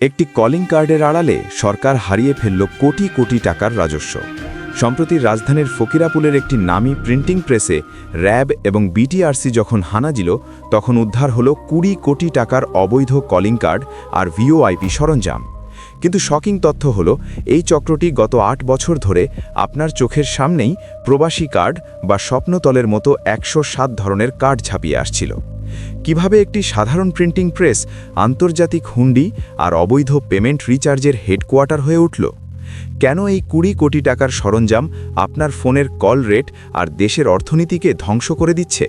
একটি কলিং কার্ডের আড়ালে সরকার হারিয়ে ফেলল কোটি কোটি টাকার রাজস্ব। সম্প্রতি রাজধানীর ফকিরাপুলের একটি নামী প্রিন্টিং প্রেসে র্যাব এবং বিটিআরসি যখন হানা দিল, তখন উদ্ধার হল ২০ কোটি টাকার অবৈধ কলিং কার্ড আর ভিওআইপি সরঞ্জাম। কিন্তু শকিং তথ্য হল, এই চক্রটি গত ৮ বছর ধরে আপনার চোখের সামনেই প্রবাসী কার্ড বা স্বপ্নতলের মতো ১০৭ ধরনের কার্ড ছাপিয়ে আসছিল। কিভাবে একটি সাধারণ প্রিন্টিং প্রেস আন্তর্জাতিক হুন্ডি আর অবৈধ পেমেন্ট রিচার্জের হেডকোয়ার্টার হয়ে উঠল? কেন এই ২০ কোটি টাকার সরঞ্জাম আপনার ফোনের কল রেট আর দেশের অর্থনীতিকে ধ্বংস করে দিচ্ছে?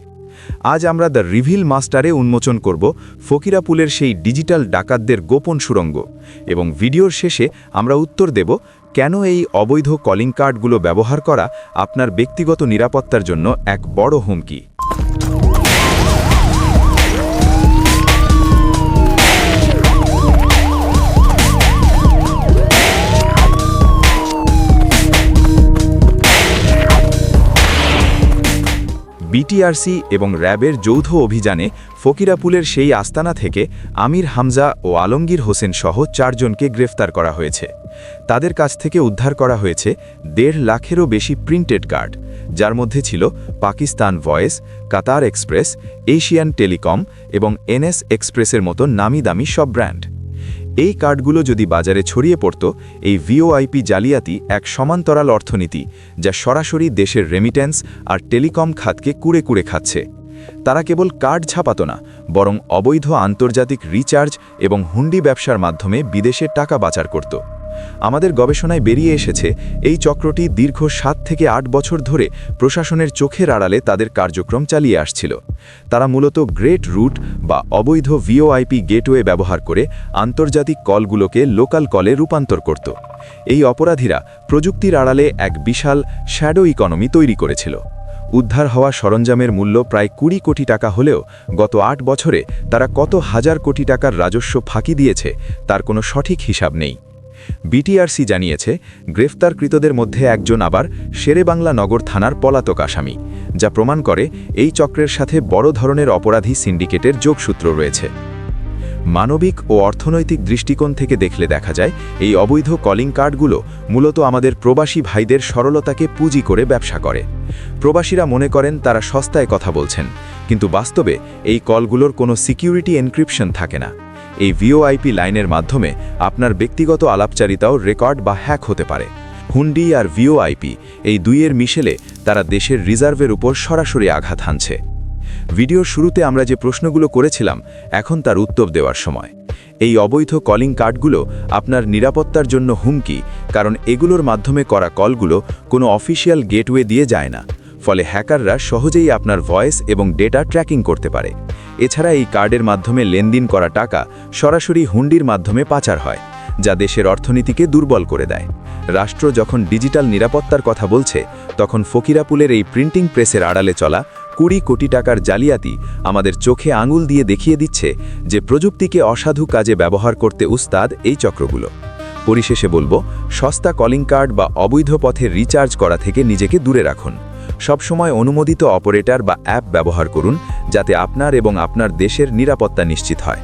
আজ আমরা দ্য রিভিল মাস্টারে উন্মোচন করব ফকিরাপুলের সেই ডিজিটাল ডাকাতদের গোপন সুড়ঙ্গ, এবং ভিডিওর শেষে আমরা উত্তর দেব কেন এই অবৈধ কলিং কার্ডগুলো ব্যবহার করা আপনার ব্যক্তিগত নিরাপত্তার জন্য এক বড় হুমকি। বিটিআরসি এবং র্যাবের যৌথ অভিযানে ফকিরাপুলের সেই আস্তানা থেকে আমির হামজা ও আলমগীর হোসেন সহ ৪ জনকে গ্রেফতার করা হয়েছে। তাদের কাছ থেকে উদ্ধার করা হয়েছে ১.৫ লাখেরও বেশি প্রিন্টেড কার্ড, যার মধ্যে ছিল পাকিস্তান ভয়েস, কাতার এক্সপ্রেস, এশিয়ান টেলিকম এবং এনএস এক্সপ্রেসের মতো নামি দামি সব ব্র্যান্ড। এই কার্ডগুলো যদি বাজারে ছড়িয়ে পড়ত, এই ভিওআইপি জালিয়াতি এক সমান্তরাল অর্থনীতি, যা সরাসরি দেশের রেমিটেন্স আর টেলিকম খাতকে কুড়ে কুড়ে খাচ্ছে। তারা কেবল কার্ড ছাপাতো না, বরং অবৈধ আন্তর্জাতিক রিচার্জ এবং হুন্ডি ব্যবসার মাধ্যমে বিদেশে টাকা পাচার করত। আমাদের গবেষণায় বেরিয়ে এসেছে, এই চক্রটি দীর্ঘ ৭ থেকে ৮ বছর ধরে প্রশাসনের চোখের আড়ালে তাদের কার্যক্রম চালিয়ে আসছিল। তারা মূলত গ্রেট রুট বা অবৈধ ভিওআইপি গেটওয়ে ব্যবহার করে আন্তর্জাতিক কলগুলোকে লোকাল কলে রূপান্তর করত। এই অপরাধীরা প্রযুক্তির আড়ালে এক বিশাল শ্যাডো ইকোনমি তৈরি করেছিল। উদ্ধার হওয়া সরঞ্জামের মূল্য প্রায় ২০ কোটি টাকা হলেও গত ৮ বছরে তারা কত হাজার কোটি টাকার রাজস্ব ফাঁকি দিয়েছে তার কোনো সঠিক হিসাব নেই। বিটিআরসি জানিয়েছে, গ্রেফতারকৃতদের মধ্যে একজন আবার শেরেবাংলা নগর থানার পলাতক আসামি, যা প্রমাণ করে এই চক্রের সাথে বড় ধরনের অপরাধী সিন্ডিকেটের যোগসূত্র রয়েছে। মানবিক ও অর্থনৈতিক দৃষ্টিকোণ থেকে দেখলে দেখা যায়, এই অবৈধ কলিং কার্ডগুলো মূলত আমাদের প্রবাসী ভাইদের সরলতাকে পুঁজি করে ব্যবসা করে। প্রবাসীরা মনে করেন তারা সস্তায় কথা বলছেন, কিন্তু বাস্তবে এই কলগুলোর কোনো সিকিউরিটি এনক্রিপশন থাকে না। এই ভিওআইপি লাইনের মাধ্যমে আপনার ব্যক্তিগত আলাপচারিতাও রেকর্ড বা হ্যাক হতে পারে। হুন্ডি আর ভিওআইপি এই দুইয়ের মিশেলে তারা দেশের রিজার্ভের উপর সরাসরি আঘাত হানছে। ভিডিওর শুরুতে আমরা যে প্রশ্নগুলো করেছিলাম, এখন তার উত্তর দেওয়ার সময়। এই অবৈধ কলিং কার্ডগুলো আপনার নিরাপত্তার জন্য হুমকি, কারণ এগুলোর মাধ্যমে করা কলগুলো কোনো অফিসিয়াল গেটওয়ে দিয়ে যায় না। ফলে হ্যাকাররা সহজেই আপনার ভয়েস এবং ডেটা ট্র্যাকিং করতে পারে। এছাড়া এই কার্ডের মাধ্যমে লেনদেন করা টাকা সরাসরি হুন্ডির মাধ্যমে পাচার হয়, যা দেশের অর্থনীতিকে দুর্বল করে দেয়। রাষ্ট্র যখন ডিজিটাল নিরাপত্তার কথা বলছে, তখন ফকিরাপুলের এই প্রিন্টিং প্রেসের আড়ালে চলা ২০ কোটি টাকার জালিয়াতি আমাদের চোখে আঙুল দিয়ে দেখিয়ে দিচ্ছে যে প্রযুক্তিকে অসাধু কাজে ব্যবহার করতে উস্তাদ এই চক্রগুলো। পরিশেষে বলবো, সস্তা কলিং কার্ড বা অবৈধ পথে রিচার্জ করা থেকে নিজেকে দূরে রাখুন। সবসময় অনুমোদিত অপারেটর বা অ্যাপ ব্যবহার করুন, যাতে আপনার এবং আপনার দেশের নিরাপত্তা নিশ্চিত হয়।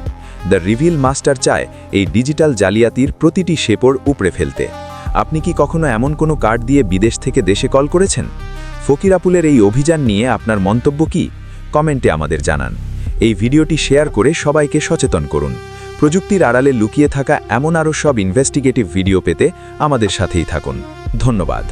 দ্য রিভিল মাস্টার চায় এই ডিজিটাল জালিয়াতির প্রতিটি শেপড় উপড়ে ফেলতে। আপনি কি কখনো এমন কোনো কার্ড দিয়ে বিদেশ থেকে দেশে কল করেছেন? ফকিরাপুলের এই অভিযান নিয়ে আপনার মন্তব্য কি? কমেন্টে আমাদের জানান। এই ভিডিওটি শেয়ার করে সবাইকে সচেতন করুন। প্রযুক্তির আড়ালে লুকিয়ে থাকা এমন আরও সব ইনভেস্টিগেটিভ ভিডিও পেতে আমাদের সাথেই থাকুন। ধন্যবাদ।